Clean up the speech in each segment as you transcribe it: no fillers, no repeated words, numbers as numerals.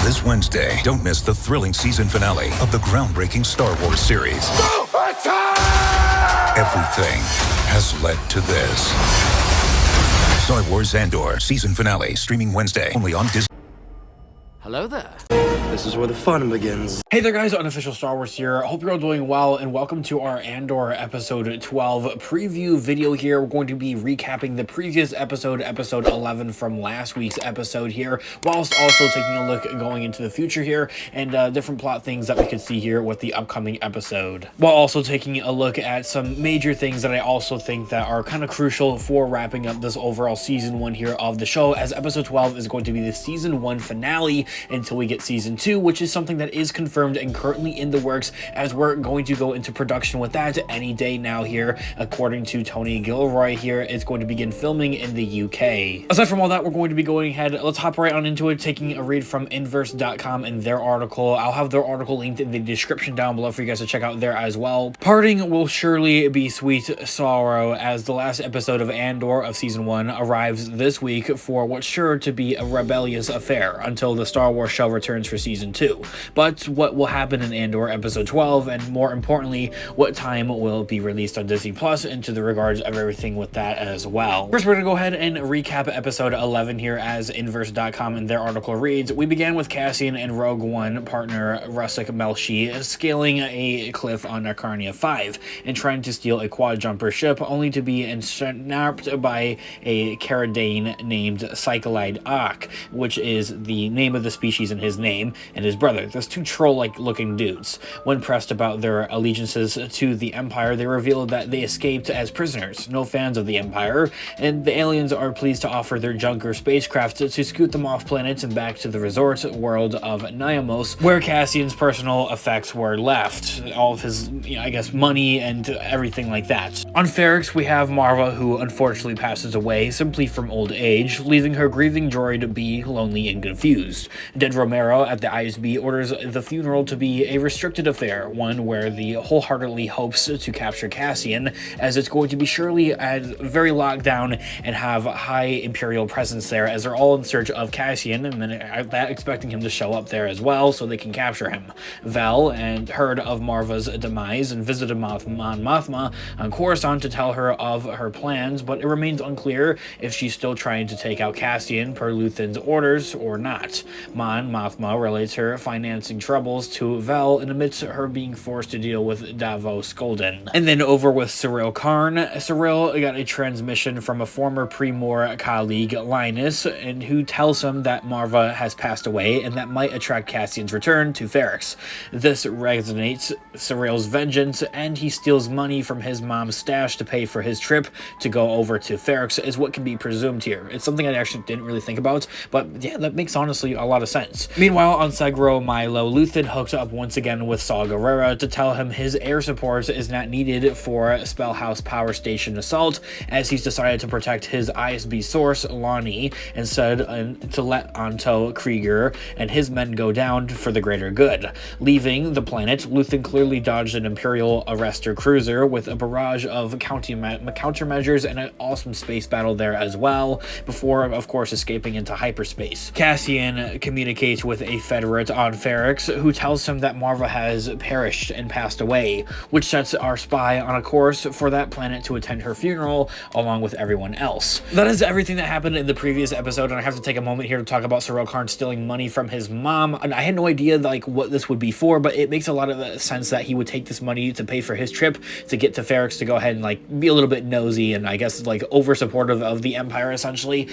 This Wednesday, don't miss the thrilling season finale of the groundbreaking Star Wars series. Go attack! Everything has led to this. Star Wars Andor season finale streaming Wednesday only on Disney. Hello there. This is where the fun begins. Hey there guys, Unofficial Star Wars here. Hope you're all doing well and welcome to our Andor episode 12 preview video here. We're going to be recapping the previous episode, episode 11 from last week's episode here, whilst also taking a look going into the future here and different plot things that we could see here with the upcoming episode. While also taking a look at some major things that I also think that are kind of crucial for wrapping up this overall season 1 here of the show, as episode 12 is going to be the season 1 finale until we get season 2, which is something that is confirmed and currently in the works, as we're going to go into production with that any day now here. According to Tony Gilroy here, it's going to begin filming in the UK. Aside from all that, we're going to be going ahead. Let's hop right on into it, taking a read from inverse.com and their article. I'll have their article linked in the description down below for you guys to check out there as well. Parting will surely be sweet sorrow, as the last episode of Andor of season 1 arrives this week for what's sure to be a rebellious affair until the Star Wars show returns for season 2. But what will happen in Andor episode 12, and more importantly, what time will be released on Disney Plus, into the regards of everything with that as well. First, we're gonna go ahead and recap episode 11 here, as inverse.com and their article reads. We began with Cassian and Rogue One partner Rusik Melshi scaling a cliff on Narcarnia 5 and trying to steal a quad jumper ship, only to be ensnapped by a Caradane named Cyclide Ak, which is the name of the species in his name, and his brother. Those two troll-like looking dudes. When pressed about their allegiances to the Empire, they revealed that they escaped as prisoners, no fans of the Empire, and the aliens are pleased to offer their junker spacecraft to scoot them off planets and back to the resort world of Niamos, where Cassian's personal effects were left. All of his, I guess, money and everything like that. On Ferrix, we have Marva, who unfortunately passes away simply from old age, leaving her grieving droid to be lonely and confused. Dead Romero at the ISB orders the funeral to be a restricted affair, one where the wholeheartedly hopes to capture Cassian, as it's going to be surely very locked down and have high Imperial presence there, as they're all in search of Cassian, and then expecting him to show up there as well so they can capture him. Vel and heard of Marva's demise and visited Mon Mothma on Coruscant to tell her of her plans, but it remains unclear if she's still trying to take out Cassian per Luthen's orders or not. Mon Mothma relates her financing troubles to Vel and admits her being forced to deal with Davos Golden. And then over with Cyril Karn. Cyril got a transmission from a former Pre-Mor colleague, Linus, and who tells him that Marva has passed away and that might attract Cassian's return to Ferrix. This resonates Cyril's vengeance, and he steals money from his mom's stash to pay for his trip to go over to Ferrix, is what can be presumed here. It's something I actually didn't really think about, but yeah, that makes honestly a lot of sense. Meanwhile, on Segro Milo, Luthen hooked up once again with Saw Gerrera to tell him his air support is not needed for Spellhouse Power Station assault, as he's decided to protect his ISB source, Lonnie, instead to let Anto Krieger and his men go down for the greater good. Leaving the planet, Luthen clearly dodged an Imperial arrestor cruiser with a barrage of countermeasures and an awesome space battle there as well, before, of course, escaping into hyperspace. Cassian communicates with a Federate on Ferrix, who tells him that Marva has perished and passed away, which sets our spy on a course for that planet to attend her funeral along with everyone else. That is everything that happened in the previous episode, and I have to take a moment here to talk about Cyril Karn stealing money from his mom. And I had no idea like what this would be for, but it makes a lot of sense that he would take this money to pay for his trip to get to Ferrix, to go ahead and like be a little bit nosy and I guess like over supportive of the Empire, essentially.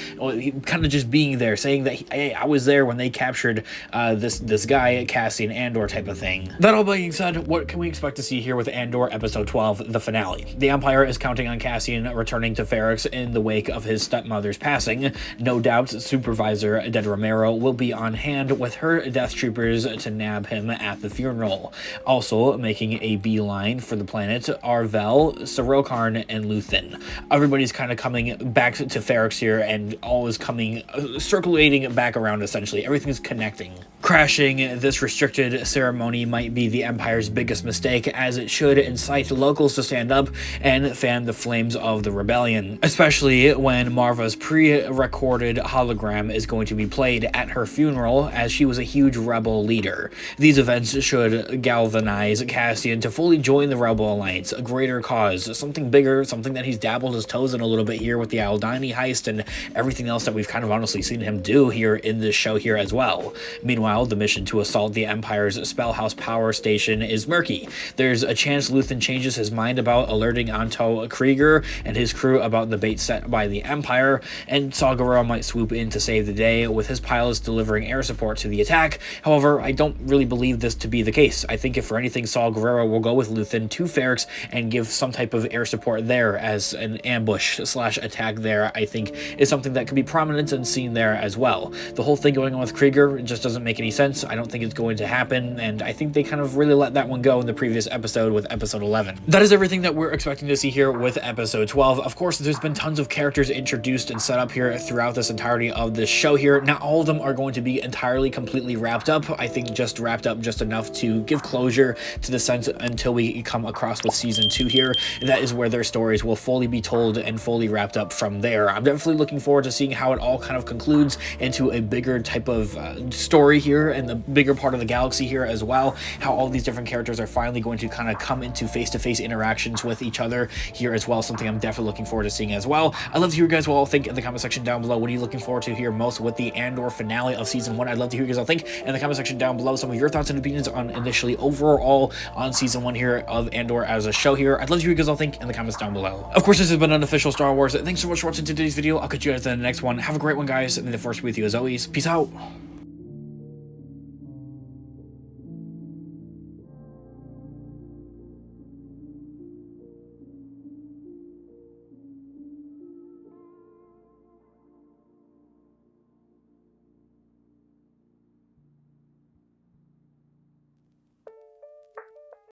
Kind of just being there, saying that hey, I was there when they captured this guy Cassian Andor type of thing. That all being said, what can we expect to see here with Andor episode 12, the finale? The Empire is counting on Cassian returning to Ferrix in the wake of his stepmother's passing. No doubt Supervisor Dead Romero will be on hand with her death troopers to nab him at the funeral. Also making a beeline for the planet are Vel, Cyril Karn, and Luthen. Everybody's kind of coming back to Ferrix here, and all is coming circulating back around, essentially. Everything's connecting. Crashing this restricted ceremony might be the Empire's biggest mistake, as it should incite locals to stand up and fan the flames of the rebellion, especially when Marva's pre-recorded hologram is going to be played at her funeral, as she was a huge rebel leader. These events should galvanize Cassian to fully join the Rebel Alliance, a greater cause, something bigger, something that he's dabbled his toes in a little bit here with the Aldani heist and everything else that we've kind of honestly seen him do here in this show here as well. Meanwhile, the mission to assault the Empire's Spellhouse power station is murky. There's a chance Luthen changes his mind about alerting Anto Krieger and his crew about the bait set by the Empire, and Saw Gerrera might swoop in to save the day, with his pilots delivering air support to the attack. However, I don't really believe this to be the case. I think if for anything, Saw Gerrera will go with Luthen to Ferrix and give some type of air support there as an ambush slash attack there, I think is something that could be prominent and seen there as well. The whole thing going on with Krieger just doesn't make any sense. I don't think it's going to happen, and I think they kind of really let that one go in the previous episode with episode 11. That is everything that we're expecting to see here with episode 12. Of course, there's been tons of characters introduced and set up here throughout this entirety of this show here. Not all of them are going to be entirely completely wrapped up. I think just wrapped up just enough to give closure to the sense until we come across with season 2 here. That is where their stories will fully be told and fully wrapped up from there. I'm definitely looking forward to seeing how it all kind of concludes into a bigger type of story here and the bigger part of the galaxy here as well, how all these different characters are finally going to kind of come into face-to-face interactions with each other here as well, something I'm definitely looking forward to seeing as well. I'd love to hear you guys what all think in the comment section down below. What are you looking forward to hear most with the Andor finale of season 1? I'd love to hear you guys all think in the comment section down below some of your thoughts and opinions on initially overall on season 1 here of Andor as a show here. I'd love to hear you guys all think in the comments down below. Of course, this has been Unofficial Star Wars. Thanks so much for watching today's video. I'll catch you guys in the next one. Have a great one, guys, and may the Force be with you as always. Peace out.